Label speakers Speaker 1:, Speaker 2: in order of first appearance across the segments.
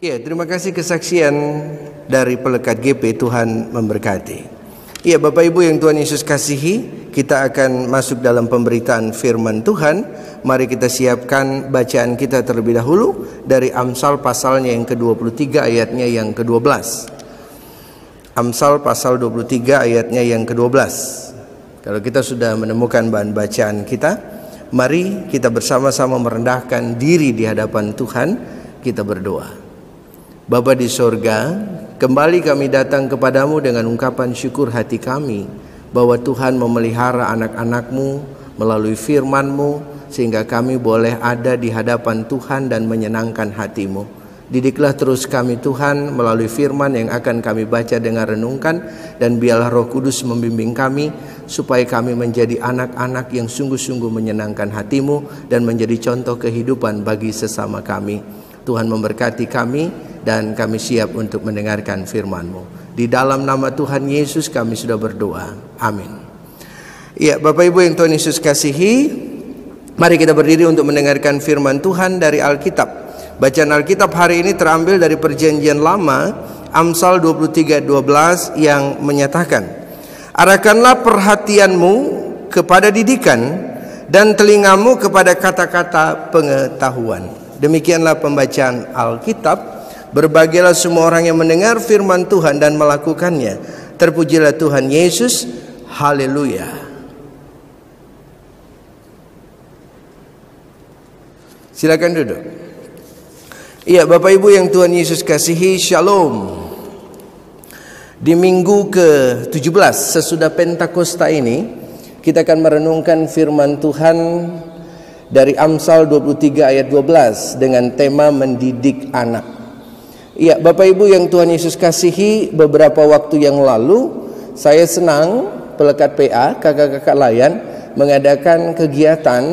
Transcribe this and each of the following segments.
Speaker 1: Ya, terima kasih kesaksian dari Pelekat GP. Tuhan memberkati. Ya, Bapak Ibu yang Tuhan Yesus kasihi, kita akan masuk dalam pemberitaan firman Tuhan. Mari kita siapkan bacaan kita terlebih dahulu dari Amsal pasalnya yang ke-23 ayatnya yang ke-12. Amsal pasal 23 ayatnya yang ke-12. Kalau kita sudah menemukan bahan bacaan kita, mari kita bersama-sama merendahkan diri di hadapan Tuhan. Kita berdoa. Bapa di sorga, kembali kami datang kepadamu dengan ungkapan syukur hati kami bahwa Tuhan memelihara anak-anak-Mu melalui firman-Mu sehingga kami boleh ada di hadapan Tuhan dan menyenangkan hati-Mu. Didiklah terus kami Tuhan melalui firman yang akan kami baca dengan renungkan, dan biarlah Roh Kudus membimbing kami supaya kami menjadi anak-anak yang sungguh-sungguh menyenangkan hati-Mu dan menjadi contoh kehidupan bagi sesama kami. Tuhan memberkati kami dan kami siap untuk mendengarkan firman-Mu. Di dalam nama Tuhan Yesus kami sudah berdoa. Amin. Ya, Bapak Ibu yang Tuhan Yesus kasihi, mari kita berdiri untuk mendengarkan firman Tuhan dari Alkitab. Bacaan Alkitab hari ini terambil dari Perjanjian Lama, Amsal 23:12 yang menyatakan, "Arahkanlah perhatianmu kepada didikan dan telingamu kepada kata-kata pengetahuan." Demikianlah pembacaan Alkitab. Berbahagialah semua orang yang mendengar firman Tuhan dan melakukannya. Terpujilah Tuhan Yesus. Haleluya. Silakan duduk. Iya, Bapak Ibu yang Tuhan Yesus kasihi, Shalom. Di minggu ke-17 sesudah Pentakosta ini, kita akan merenungkan firman Tuhan dari Amsal 23 ayat 12 dengan tema mendidik anak. Iya, Bapak Ibu yang Tuhan Yesus kasihi, beberapa waktu yang lalu saya senang Pelekat PA, kakak-kakak layan mengadakan kegiatan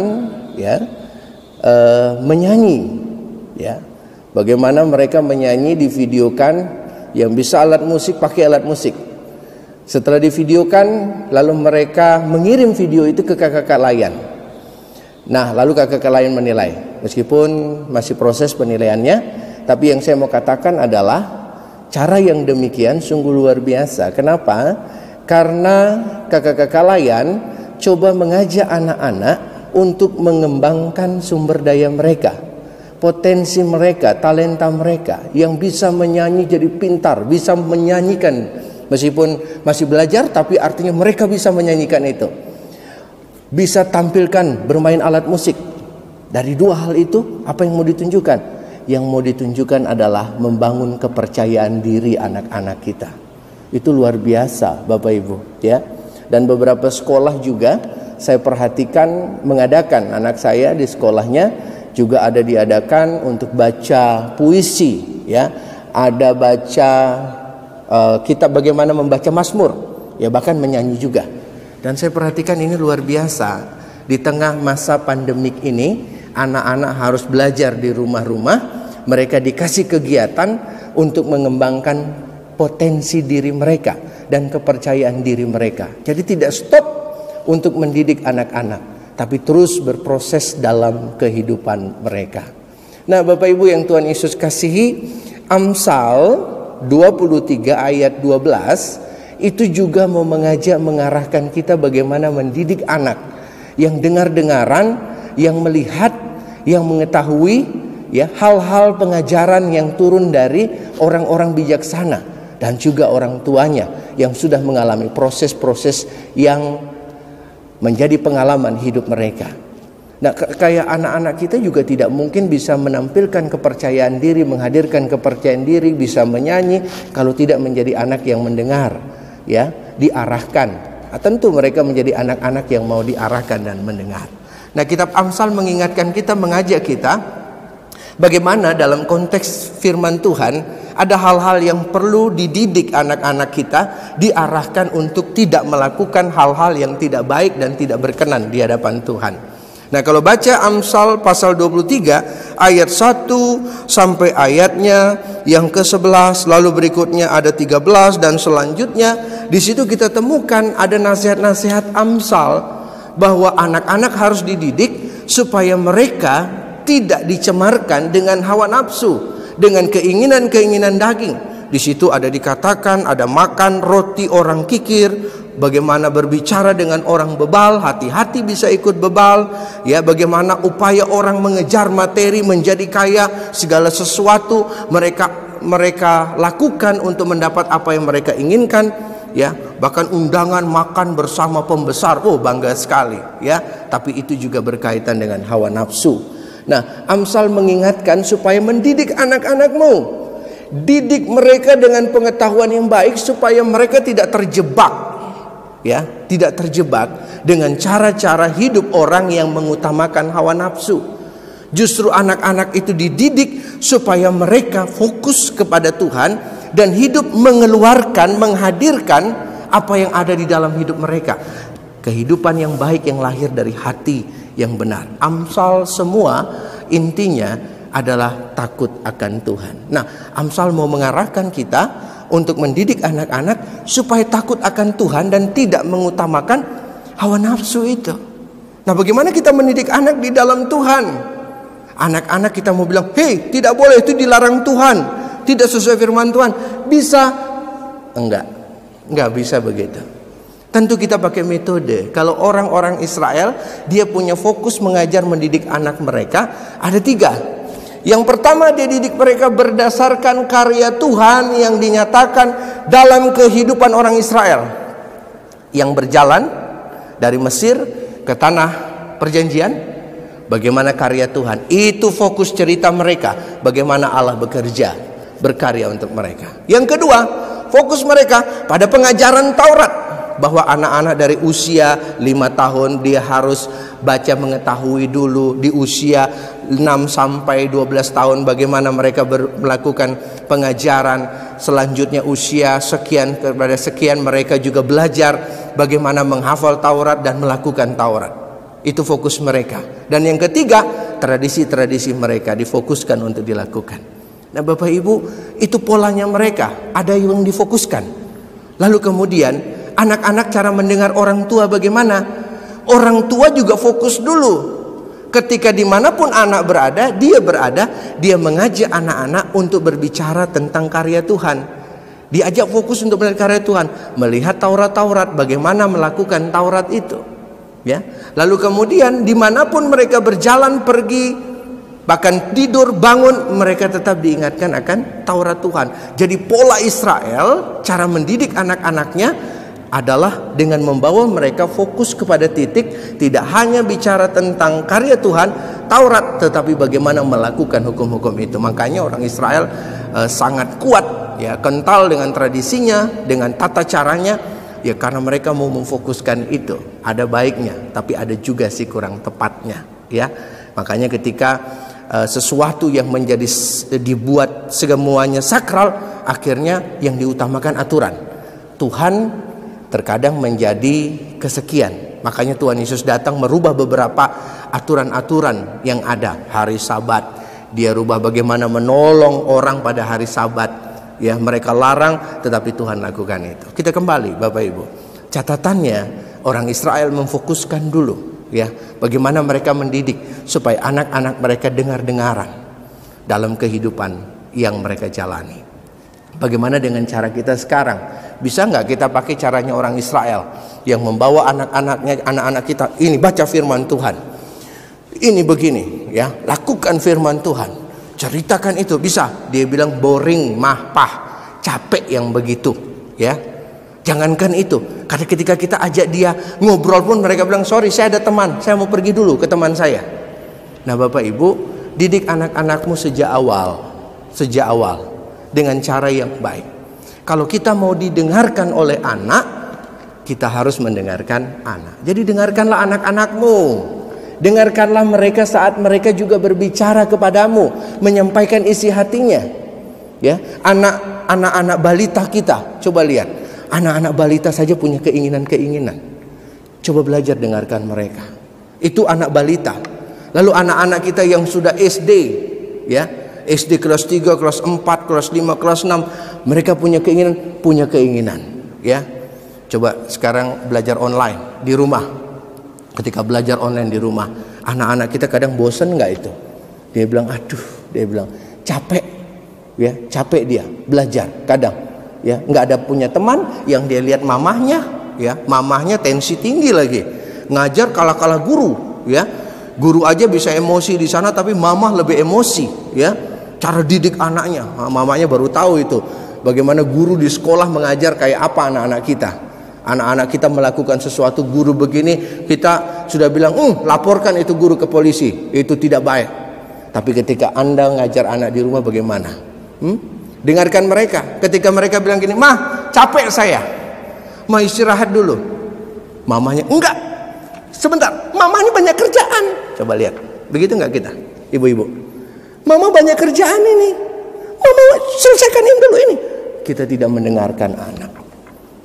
Speaker 1: menyanyi, ya. Bagaimana mereka menyanyi, divideokan, yang bisa alat musik pakai alat musik. Setelah divideokan, lalu mereka mengirim video itu ke kakak-kakak layan. Nah, lalu kakak-kakak layan menilai. Meskipun masih proses penilaiannya, tapi yang saya mau katakan adalah cara yang demikian sungguh luar biasa. Kenapa? Karena kakak-kakak layan coba mengajak anak-anak untuk mengembangkan sumber daya mereka, potensi mereka, talenta mereka, yang bisa menyanyi jadi pintar, bisa menyanyikan meskipun masih belajar, tapi artinya mereka bisa menyanyikan itu. Bisa tampilkan bermain alat musik. Dari dua hal itu, apa yang mau ditunjukkan? Yang mau ditunjukkan adalah membangun kepercayaan diri anak-anak kita. Itu luar biasa, Bapak Ibu, ya. Dan beberapa sekolah juga saya perhatikan mengadakan, anak saya di sekolahnya juga ada diadakan untuk baca puisi, ya. Ada baca kitab bagaimana membaca Mazmur, ya, bahkan menyanyi juga. Dan saya perhatikan ini luar biasa. Di tengah masa pandemik ini, anak-anak harus belajar di rumah-rumah. Mereka dikasih kegiatan untuk mengembangkan potensi diri mereka dan kepercayaan diri mereka. Jadi tidak stop untuk mendidik anak-anak, tapi terus berproses dalam kehidupan mereka. Nah, Bapak Ibu yang Tuhan Yesus kasihi, Amsal 23 ayat 12 itu juga mau mengajak, mengarahkan kita bagaimana mendidik anak yang dengar-dengaran, yang melihat, yang mengetahui, ya, hal-hal pengajaran yang turun dari orang-orang bijaksana dan juga orang tuanya yang sudah mengalami proses-proses yang menjadi pengalaman hidup mereka. Nah, kayak anak-anak kita juga tidak mungkin bisa menampilkan kepercayaan diri, menghadirkan kepercayaan diri, bisa menyanyi kalau tidak menjadi anak yang mendengar, ya, diarahkan. Nah, tentu mereka menjadi anak-anak yang mau diarahkan dan mendengar. Nah, kitab Amsal mengingatkan kita, mengajak kita bagaimana dalam konteks firman Tuhan ada hal-hal yang perlu dididik anak-anak kita, diarahkan untuk tidak melakukan hal-hal yang tidak baik dan tidak berkenan di hadapan Tuhan. Nah, kalau baca Amsal pasal 23 ayat 1 sampai ayatnya yang ke-11, lalu berikutnya ada 13 dan selanjutnya, di situ kita temukan ada nasihat-nasihat Amsal bahwa anak-anak harus dididik supaya mereka tidak dicemarkan dengan hawa nafsu, dengan keinginan-keinginan daging. Di situ ada dikatakan ada makan roti orang kikir, bagaimana berbicara dengan orang bebal, hati-hati bisa ikut bebal, ya, bagaimana upaya orang mengejar materi, menjadi kaya, segala sesuatu mereka lakukan untuk mendapat apa yang mereka inginkan, ya, bahkan undangan makan bersama pembesar, oh bangga sekali, ya, tapi itu juga berkaitan dengan hawa nafsu. Nah, Amsal mengingatkan supaya mendidik anak-anakmu, didik mereka dengan pengetahuan yang baik supaya mereka tidak terjebak, ya, tidak terjebak dengan cara-cara hidup orang yang mengutamakan hawa nafsu. Justru anak-anak itu dididik supaya mereka fokus kepada Tuhan dan hidup mengeluarkan, menghadirkan apa yang ada di dalam hidup mereka, kehidupan yang baik yang lahir dari hati yang benar. Amsal semua intinya adalah takut akan Tuhan. Nah, Amsal mau mengarahkan kita untuk mendidik anak-anak supaya takut akan Tuhan dan tidak mengutamakan hawa nafsu itu. Nah, bagaimana kita mendidik anak di dalam Tuhan? Anak-anak kita mau bilang, hei, tidak boleh, itu dilarang Tuhan, tidak sesuai firman Tuhan. Bisa? Enggak bisa begitu. Tentu kita pakai metode. Kalau orang-orang Israel, dia punya fokus mengajar, mendidik anak mereka, ada 3. Yang pertama, dia didik mereka berdasarkan karya Tuhan yang dinyatakan dalam kehidupan orang Israel yang berjalan dari Mesir ke tanah perjanjian. bagaimana karya Tuhan. Itu fokus cerita mereka, bagaimana Allah bekerja, berkarya untuk mereka. Yang kedua, fokus mereka pada pengajaran Taurat, bahwa anak-anak dari usia 5 tahun dia harus baca mengetahui dulu. Di usia 6 sampai 12 tahun bagaimana mereka melakukan pengajaran. Selanjutnya usia sekian kepada sekian mereka juga belajar bagaimana menghafal Taurat dan melakukan Taurat. Itu fokus mereka. Dan yang ketiga, tradisi-tradisi mereka difokuskan untuk dilakukan. Nah Bapak Ibu, itu polanya mereka, ada yang difokuskan. Lalu kemudian anak-anak cara mendengar orang tua bagaimana? Orang tua juga fokus dulu. Ketika dimanapun anak berada, dia mengajak anak-anak untuk berbicara tentang karya Tuhan. Diajak fokus untuk melihat karya Tuhan, melihat Taurat-Taurat, bagaimana melakukan Taurat itu. Ya, lalu kemudian dimanapun mereka berjalan pergi, bahkan tidur bangun, mereka tetap diingatkan akan Taurat Tuhan. Jadi pola Israel cara mendidik anak-anaknya adalah dengan membawa mereka fokus kepada titik, tidak hanya bicara tentang karya Tuhan, Taurat, tetapi bagaimana melakukan hukum-hukum itu. Makanya orang Israel sangat kuat, ya, kental dengan tradisinya, dengan tata caranya, ya karena mereka mau memfokuskan itu. Ada baiknya, tapi ada juga sih kurang tepatnya, ya. Makanya ketika sesuatu yang menjadi dibuat semuanya sakral, akhirnya yang diutamakan aturan. Tuhan terkadang menjadi kesekian. Makanya Tuhan Yesus datang merubah beberapa aturan-aturan yang ada. Hari Sabat, dia rubah bagaimana menolong orang pada hari Sabat. Ya, mereka larang, tetapi Tuhan lakukan itu. Kita kembali Bapak Ibu. Catatannya, orang Israel memfokuskan dulu, ya, bagaimana mereka mendidik supaya anak-anak mereka dengar-dengaran dalam kehidupan yang mereka jalani. Bagaimana dengan cara kita sekarang? Bisa nggak kita pakai caranya orang Israel yang membawa anak-anak kita, ini baca firman Tuhan, ini begini, ya, lakukan firman Tuhan, ceritakan itu, bisa? Dia bilang boring, pah, capek yang begitu, ya. Jangankan itu, karena ketika kita ajak dia ngobrol pun mereka bilang, sorry saya ada teman, saya mau pergi dulu ke teman saya. Nah Bapak Ibu, didik anak-anakmu sejak awal dengan cara yang baik. Kalau kita mau didengarkan oleh anak, kita harus mendengarkan anak. Jadi dengarkanlah anak-anakmu. Dengarkanlah mereka saat mereka juga berbicara kepadamu, menyampaikan isi hatinya. Ya, anak-anak balita kita, coba lihat. Anak-anak balita saja punya keinginan-keinginan. Coba belajar dengarkan mereka. Itu anak balita. Lalu anak-anak kita yang sudah SD, ya, SD kelas 3, kelas 4, kelas 5, kelas 6, mereka punya keinginan, ya. Coba sekarang belajar online di rumah. Ketika belajar online di rumah, anak-anak kita kadang bosan nggak itu? Dia bilang, dia bilang capek, ya, capek dia belajar. Kadang, ya, nggak ada punya teman, yang dia lihat mamahnya, ya, mamahnya tensi tinggi lagi, ngajar kalah-kalah guru, ya. Guru aja bisa emosi di sana, tapi mamah lebih emosi, ya. Cara didik anaknya, mamanya baru tahu itu. Bagaimana guru di sekolah mengajar kayak apa anak-anak kita. Anak-anak kita melakukan sesuatu, guru begini, kita sudah bilang, laporkan itu guru ke polisi, itu tidak baik. Tapi ketika Anda ngajar anak di rumah bagaimana? Dengarkan mereka. Ketika mereka bilang gini, "Mah, capek saya, mau istirahat dulu." Mamanya, "Enggak, sebentar, mama ini banyak kerjaan." Coba lihat, begitu enggak kita, ibu-ibu? "Mama banyak kerjaan ini, mama selesaikan yang dulu ini." Kita tidak mendengarkan anak.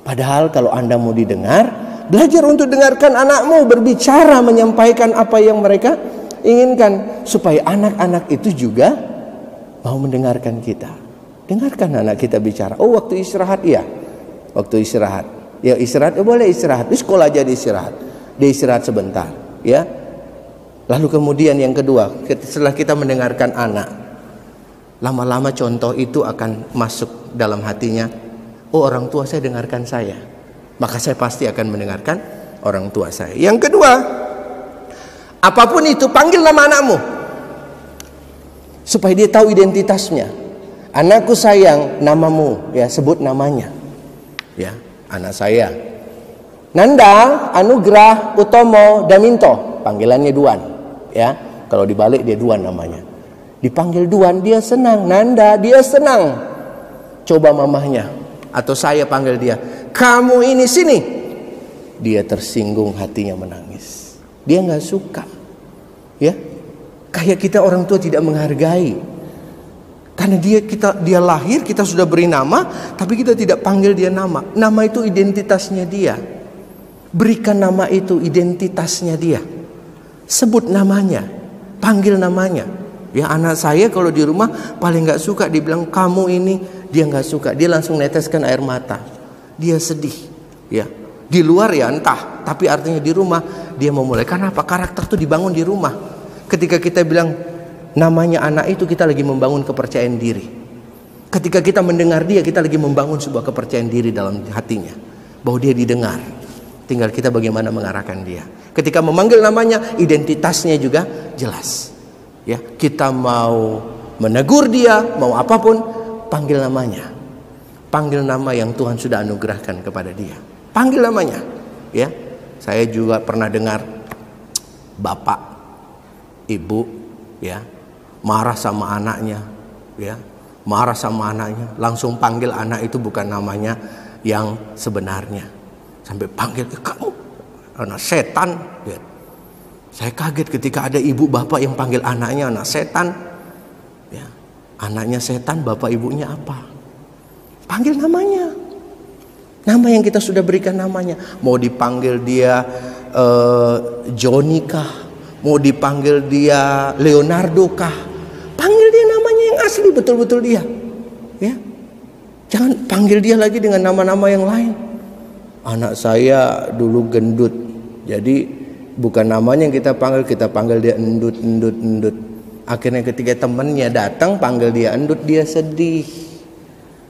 Speaker 1: Padahal kalau Anda mau didengar, belajar untuk dengarkan anakmu berbicara, menyampaikan apa yang mereka inginkan, supaya anak-anak itu juga mau mendengarkan kita. Dengarkan anak kita bicara. Oh, waktu istirahat, iya, waktu istirahat, ya istirahat, boleh istirahat, di sekolah aja istirahat, dia istirahat sebentar, ya. Lalu kemudian yang kedua, setelah kita mendengarkan anak, lama-lama contoh itu akan masuk dalam hatinya. Oh, orang tua saya dengarkan saya, maka saya pasti akan mendengarkan orang tua saya. Yang kedua, apapun itu, panggil nama anakmu supaya dia tahu identitasnya. Anakku sayang, namamu, ya, sebut namanya, ya. Anak saya Nanda, Anugrah, Utomo, Daminto, panggilannya Duan, ya. Kalau dibalik dia Duan namanya. Dipanggil Duan dia senang, Nanda dia senang. Coba mamahnya atau saya panggil dia, kamu ini sini. Dia tersinggung, hatinya menangis. Dia nggak suka. Ya, kayak kita orang tua tidak menghargai. Karena dia lahir, kita sudah beri nama, tapi kita tidak panggil dia nama. Nama itu identitasnya dia. Berikan nama itu identitasnya dia. Sebut namanya, panggil namanya. Ya, anak saya kalau di rumah paling nggak suka dibilang kamu ini, dia nggak suka, dia langsung neteskan air mata, dia sedih. Ya, di luar ya entah, tapi artinya di rumah dia memulai. Karena apa? Karakter itu dibangun di rumah. Ketika kita bilang namanya anak itu, kita lagi membangun kepercayaan diri. Ketika kita mendengar dia, kita lagi membangun sebuah kepercayaan diri dalam hatinya, bahwa dia didengar. Tinggal kita bagaimana mengarahkan dia. Ketika memanggil namanya, identitasnya juga jelas. Ya, kita mau menegur dia, mau apapun, panggil namanya. Panggil nama yang Tuhan sudah anugerahkan kepada dia. Panggil namanya. Ya, saya juga pernah dengar bapak, ibu, ya, marah sama anaknya, ya, marah sama anaknya, langsung panggil anak itu bukan namanya yang sebenarnya. Sampai panggil, kamu anak setan. Ya. Saya kaget ketika ada ibu bapak yang panggil anaknya anak setan. Ya. Anaknya setan, bapak ibunya apa? Panggil namanya. Nama yang kita sudah berikan namanya. Mau dipanggil dia Johnny kah? Mau dipanggil dia Leonardo kah? Panggil dia namanya yang asli, betul-betul dia. Ya. Jangan panggil dia lagi dengan nama-nama yang lain. Anak saya dulu gendut, jadi bukan namanya yang kita panggil dia endut. Akhirnya ketika temannya datang panggil dia endut, dia sedih.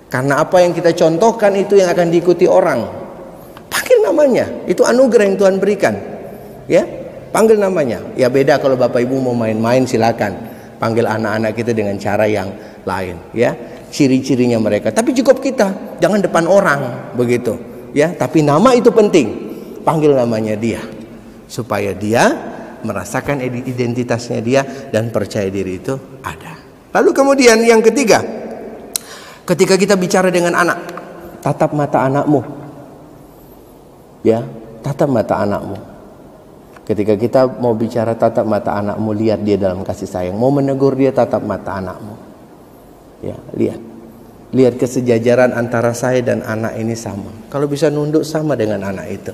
Speaker 1: Karena apa yang kita contohkan itu yang akan diikuti orang. Panggil namanya, itu anugerah yang Tuhan berikan. Ya, panggil namanya. Ya beda kalau bapak ibu mau main-main, silakan panggil anak-anak kita dengan cara yang lain. Ya, ciri-cirinya mereka. Tapi cukup kita, jangan depan orang begitu. Ya, tapi nama itu penting. Panggil namanya dia, supaya dia merasakan identitasnya dia dan percaya diri itu ada. Lalu kemudian yang ketiga, ketika kita bicara dengan anak, tatap mata anakmu. Ya, tatap mata anakmu. Ketika kita mau bicara tatap mata anakmu, lihat dia dalam kasih sayang. Mau menegur dia, tatap mata anakmu. Ya, lihat kesejajaran antara saya dan anak ini sama. Kalau bisa nunduk sama dengan anak itu.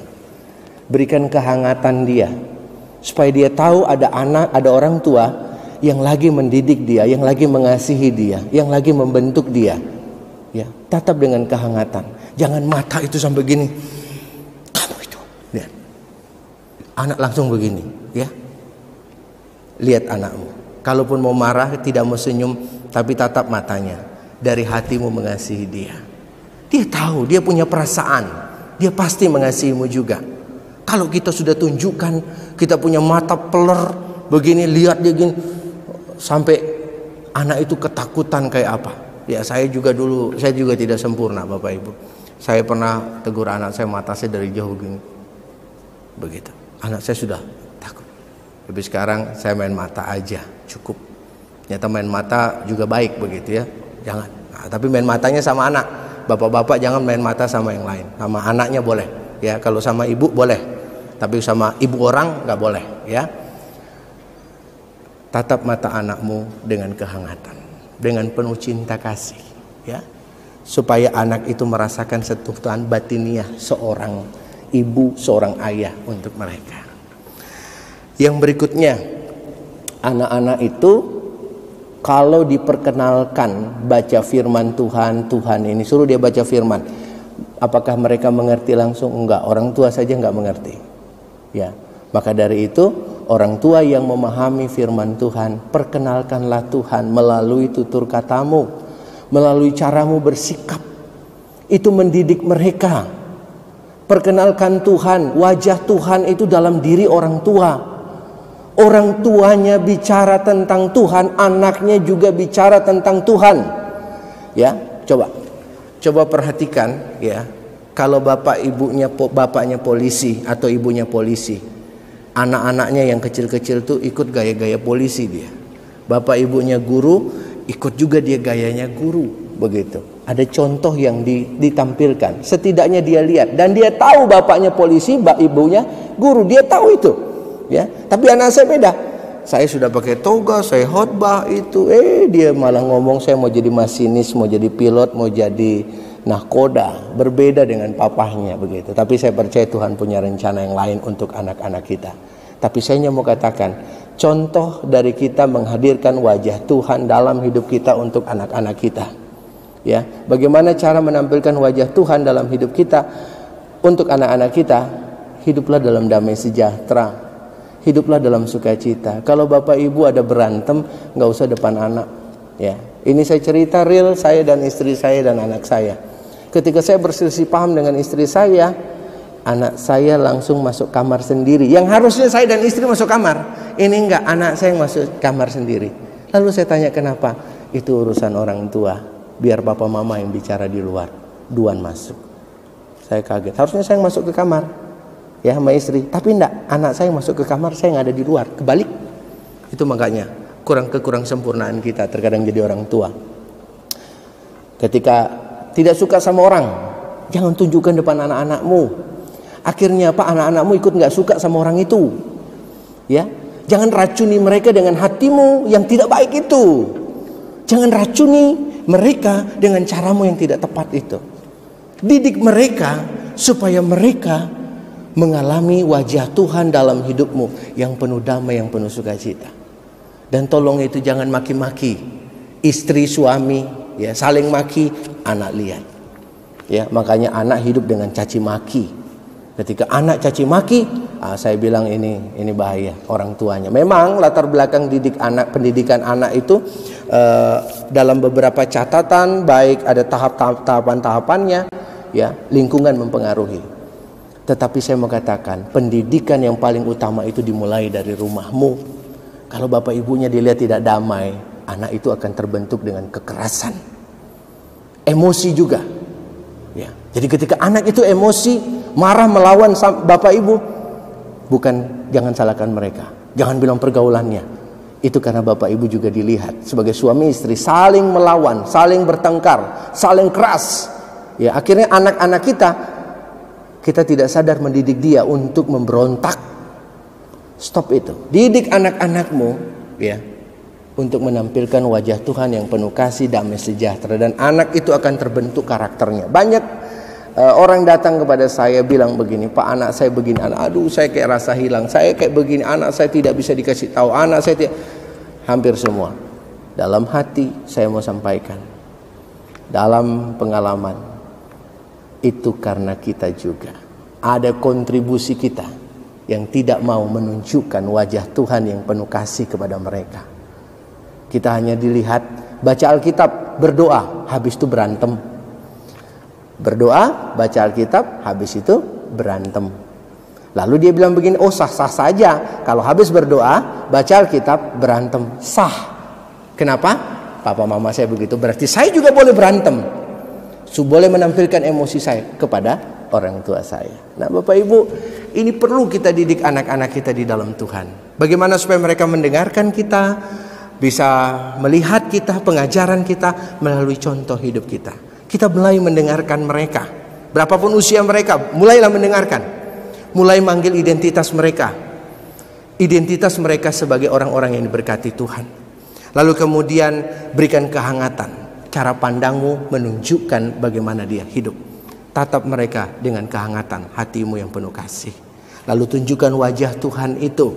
Speaker 1: Berikan kehangatan dia, supaya dia tahu ada anak, ada orang tua yang lagi mendidik dia, yang lagi mengasihi dia, yang lagi membentuk dia. Ya, tatap dengan kehangatan. Jangan mata itu sampai gini. Kamu itu. Lihat. Anak langsung begini, ya. Lihat anakmu. Kalaupun mau marah, tidak mau senyum, tapi tatap matanya. Dari hatimu mengasihi dia. Dia tahu, dia punya perasaan. Dia pasti mengasihimu juga. Kalau kita sudah tunjukkan, kita punya mata peler begini, lihat dia gini, sampai anak itu ketakutan kayak apa. Ya, saya juga tidak sempurna Bapak Ibu. Saya pernah tegur anak saya, mata saya dari jauh gini. Begitu. Anak saya sudah takut. Tapi sekarang saya main mata aja, cukup. Ternyata main mata juga baik begitu ya. Jangan. Nah, tapi main matanya sama anak. Bapak-bapak jangan main mata sama yang lain. Sama anaknya boleh. Ya, kalau sama ibu boleh. Tapi sama ibu orang nggak boleh. Ya. Tatap mata anakmu dengan kehangatan, dengan penuh cinta kasih. Ya. Supaya anak itu merasakan sentuhan batiniah seorang ibu, seorang ayah untuk mereka. Yang berikutnya, anak-anak itu kalau diperkenalkan baca firman Tuhan ini suruh dia baca firman, apakah mereka mengerti langsung? Enggak, orang tua saja enggak mengerti. Ya, maka dari itu orang tua yang memahami firman Tuhan, perkenalkanlah Tuhan melalui tutur katamu, melalui caramu bersikap. Itu mendidik mereka. Perkenalkan Tuhan, wajah Tuhan itu dalam diri orang tua. Orang tuanya bicara tentang Tuhan, anaknya juga bicara tentang Tuhan. Ya, coba perhatikan ya. Kalau bapaknya polisi atau ibunya polisi, Anak-anaknya yang kecil-kecil tuh ikut gaya-gaya polisi dia. Bapak ibunya guru, ikut juga dia gayanya guru, begitu. Ada contoh yang ditampilkan. Setidaknya dia lihat dan dia tahu bapaknya polisi, ibunya guru. Dia tahu itu. Ya, tapi anak saya beda. Saya sudah pakai toga, saya khotbah itu, dia malah ngomong saya mau jadi masinis, mau jadi pilot, mau jadi nahkoda. Berbeda dengan papahnya begitu. Tapi saya percaya Tuhan punya rencana yang lain untuk anak-anak kita. Tapi saya hanya mau katakan, contoh dari kita menghadirkan wajah Tuhan dalam hidup kita untuk anak-anak kita. Ya, bagaimana cara menampilkan wajah Tuhan dalam hidup kita untuk anak-anak kita? Hiduplah dalam damai sejahtera, hiduplah dalam sukacita. Kalau bapak ibu ada berantem, nggak usah depan anak. Ya, ini saya cerita real saya dan istri saya dan anak saya. Ketika saya berselisih paham dengan istri saya, anak saya langsung masuk kamar sendiri. Yang harusnya saya dan istri masuk kamar, ini enggak, anak saya masuk kamar sendiri. Lalu saya tanya kenapa? Itu urusan orang tua. Biar papa mama yang bicara di luar, duluan masuk. Saya kaget. Harusnya saya masuk ke kamar, ya sama istri. Tapi enggak, anak saya masuk ke kamar, saya nggak ada di luar. Kebalik. Itu makanya kurang sempurnaan kita terkadang jadi orang tua. Ketika tidak suka sama orang, jangan tunjukkan depan anak-anakmu. Akhirnya apa? Anak-anakmu ikut nggak suka sama orang itu. Ya, jangan racuni mereka dengan hatimu yang tidak baik itu. Jangan racuni mereka dengan caramu yang tidak tepat itu. Didik mereka supaya mereka mengalami wajah Tuhan dalam hidupmu yang penuh damai, yang penuh sukacita. Dan tolong itu jangan maki-maki istri suami, ya, saling maki, anak lihat. Ya, makanya anak hidup dengan caci maki. Ketika anak caci maki, saya bilang ini bahaya orang tuanya. Memang latar belakang pendidikan anak itu dalam beberapa catatan, baik ada tahapan-tahapannya, ya, lingkungan mempengaruhi. Tetapi saya mau katakan, pendidikan yang paling utama itu dimulai dari rumahmu. Kalau bapak ibunya dilihat tidak damai, anak itu akan terbentuk dengan kekerasan, emosi juga. Ya, jadi ketika anak itu emosi, marah melawan bapak ibu, jangan salahkan mereka, jangan bilang pergaulannya. Itu karena bapak ibu juga dilihat sebagai suami istri saling melawan, saling bertengkar, saling keras. Ya, akhirnya anak-anak kita tidak sadar mendidik dia untuk memberontak. Stop itu. Didik anak-anakmu, ya, untuk menampilkan wajah Tuhan yang penuh kasih, damai sejahtera, dan anak itu akan terbentuk karakternya. Banyak orang datang kepada saya bilang begini, Pak, anak saya begini, aduh saya kayak rasa hilang, saya kayak begini, anak saya tidak bisa dikasih tahu, anak saya tidak. Hampir semua dalam hati saya mau sampaikan, dalam pengalaman, itu karena kita juga ada kontribusi kita yang tidak mau menunjukkan wajah Tuhan yang penuh kasih kepada mereka. Kita hanya dilihat baca Alkitab, berdoa, habis itu berantem. Berdoa, baca Alkitab, habis itu berantem. Lalu dia bilang begini, oh sah-sah saja kalau habis berdoa, baca Alkitab, berantem. Sah. Kenapa? Papa mama saya begitu, berarti saya juga boleh berantem. Boleh menampilkan emosi saya kepada orang tua saya. Nah, Bapak Ibu, ini perlu kita didik anak-anak kita di dalam Tuhan. Bagaimana supaya mereka mendengarkan kita, bisa melihat kita, pengajaran kita melalui contoh hidup kita. Kita mulai mendengarkan mereka. Berapapun usia mereka, mulailah mendengarkan. Mulai manggil identitas mereka. Identitas mereka sebagai orang-orang yang diberkati Tuhan. Lalu kemudian berikan kehangatan. Cara pandangmu menunjukkan bagaimana dia hidup. Tatap mereka dengan kehangatan hatimu yang penuh kasih. Lalu tunjukkan wajah Tuhan itu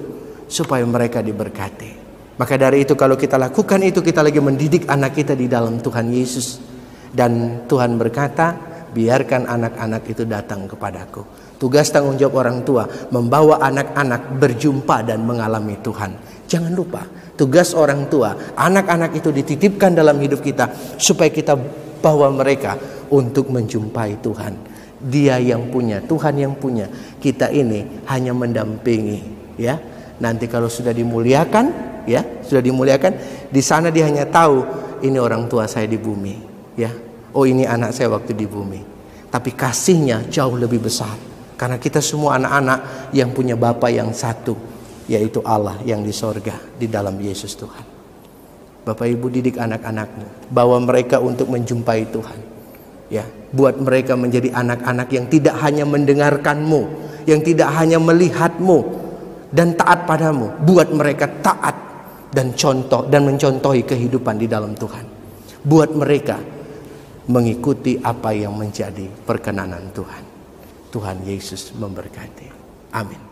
Speaker 1: supaya mereka diberkati. Maka dari itu kalau kita lakukan itu, kita lagi mendidik anak kita di dalam Tuhan Yesus. Dan Tuhan berkata, biarkan anak-anak itu datang kepadaku. Tugas tanggung jawab orang tua, membawa anak-anak berjumpa dan mengalami Tuhan. Jangan lupa, tugas orang tua, anak-anak itu dititipkan dalam hidup kita supaya kita bawa mereka untuk menjumpai Tuhan. Dia yang punya, Tuhan yang punya. Kita ini hanya mendampingi, ya. Nanti kalau sudah dimuliakan, ya, sudah dimuliakan, di sana dia hanya tahu ini orang tua saya di bumi, ya. Oh, ini anak saya waktu di bumi. Tapi kasihnya jauh lebih besar. Karena kita semua anak-anak yang punya Bapa yang satu, yaitu Allah yang di sorga, di dalam Yesus Tuhan. Bapak Ibu, didik anak-anakmu, bawa mereka untuk menjumpai Tuhan. Ya, buat mereka menjadi anak-anak yang tidak hanya mendengarkanmu, yang tidak hanya melihatmu dan taat padamu. Buat mereka taat dan mencontohi kehidupan di dalam Tuhan. Buat mereka mengikuti apa yang menjadi perkenanan Tuhan. Tuhan Yesus memberkati. Amin.